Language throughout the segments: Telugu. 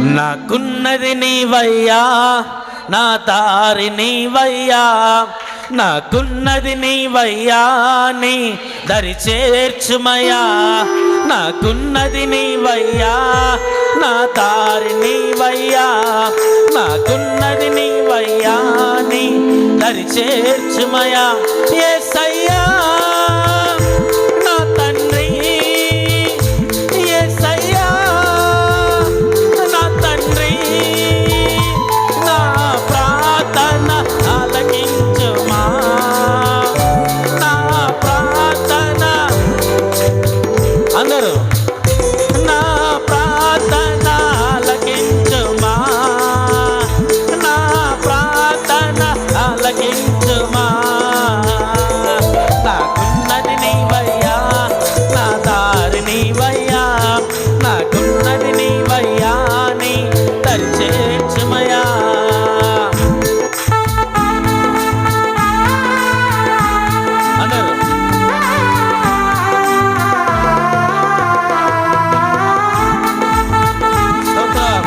నాకున్నది నీవయ్యా, నా దారి నీవయ్యా. నాకున్నది నీవయ్యా, నీ దరి చేర్చుమయ్యా. నాకున్నది నీవయ్యా, నా దారి నీవయ్యా. నాకున్నది నీవయ్యా, నీ దరి చేర్చుమయ్యా. యేసయ్యా నా తండ్రి, యేసయ్యా నా తండ్రి, నా ప్రార్థన ఆలకించుమా. నా ప్రార్థన అందరూ నా ప్రార్థన ఆలకించుమా. నా ప్రార్థన ఆలకించుమా. నాకున్నది నీవయ్యా, నా దారి నీవయ్యా. నాకున్నది నీవయ్యా, నీ దరి చేర్చుమయ్యా. అందరూ స్తోత్రం.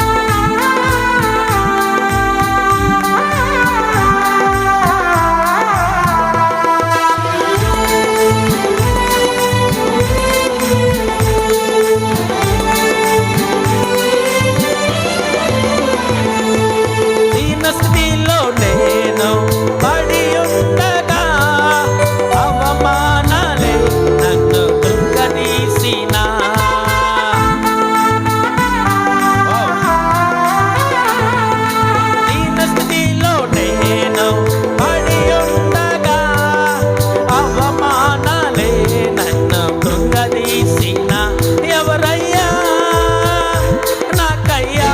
దీన స్థితిలో నేను పడి ఉండగా అవమానాలే నన్ను కృంగదీసినా. దీన స్థితిలో నేను పడి ఉండగా అవమానాలే నన్ను కృంగదీసినా. ఎవరయ్యా నాకయ్యా,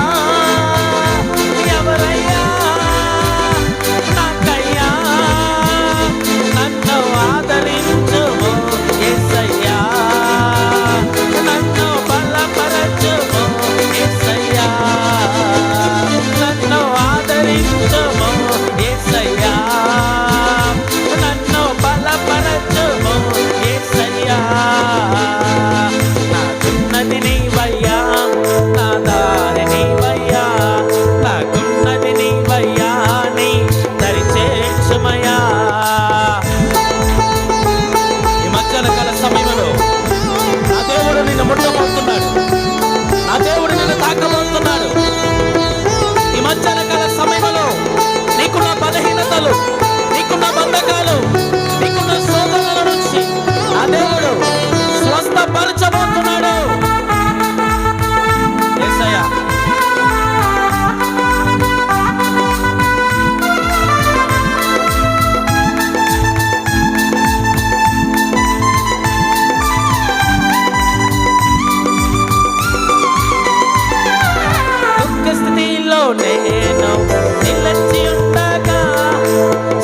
ఎవరయ్యా నాకయ్యా. నన్ను ఆదరించుము యేసయ్యా, నన్ను బలపరచుము యేసయ్యా. నన్ను ఆదరించుము యేసయ్యా, నన్ను బలపరచుము యేసయ్యా. నాకున్నది నీవయ్యా, నా దారి నీవయ్యా. నాకున్నది నీవయ్యా, నీ దరి చేర్చుమయ్యా. ఈ మధ్యాహ్న కాల సమయంలో నా దేవుడు నిన్ను ముట్టబోతున్నాడు, నా దేవుడు నిన్ను తాకబోతున్నాడు. ఈ మధ్యాహ్న కాల సమయంలో నీకున్న బలహీనతలు, నీకున్న బంధకాలు, నీకున్న శోధనల నుంచి నా దేవుడు స్వస్థపరచబోతున్నాడు. యేసయ్యా దుఃఖ స్థితిలో నేను నిలిచి ఉండగా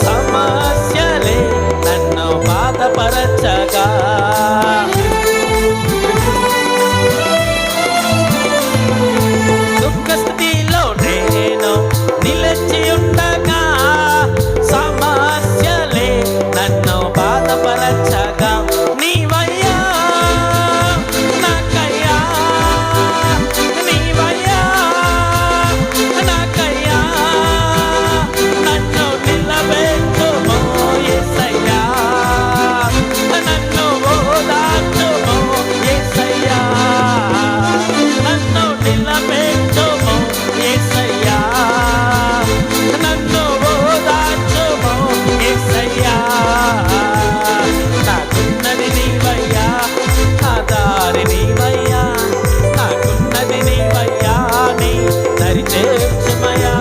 సమస్యలే నన్ను బాధపరచగా. దుఃఖ స్థితిలో నేను నిలిచి ఉండగా సమస్యలే నన్ను బాధపరచగా. నీవయ్యా నాకయ్యా, నీవయ్యా నాకయ్యా. నన్ను నిలబెట్టుము యేసయ్యా, నన్ను ఓదార్చుము యేసయ్యా. నన్ను నిలబెట్టుము యేసయ్యా, నన్ను ఓదార్చుము యేసయ్యా. నాకున్నది నీవయ్యా, నా దారి నీవయ్యా. నాకున్నది నీవయ్యా, నీ దరి చేర్చుమయ్యా.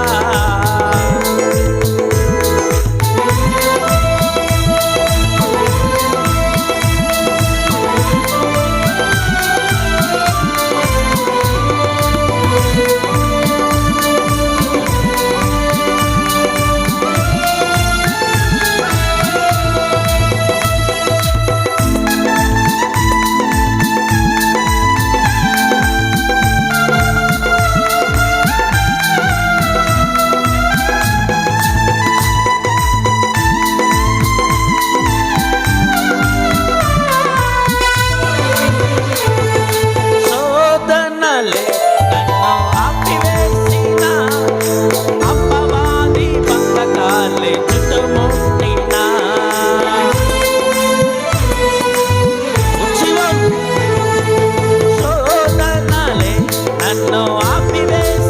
కప్పివేసి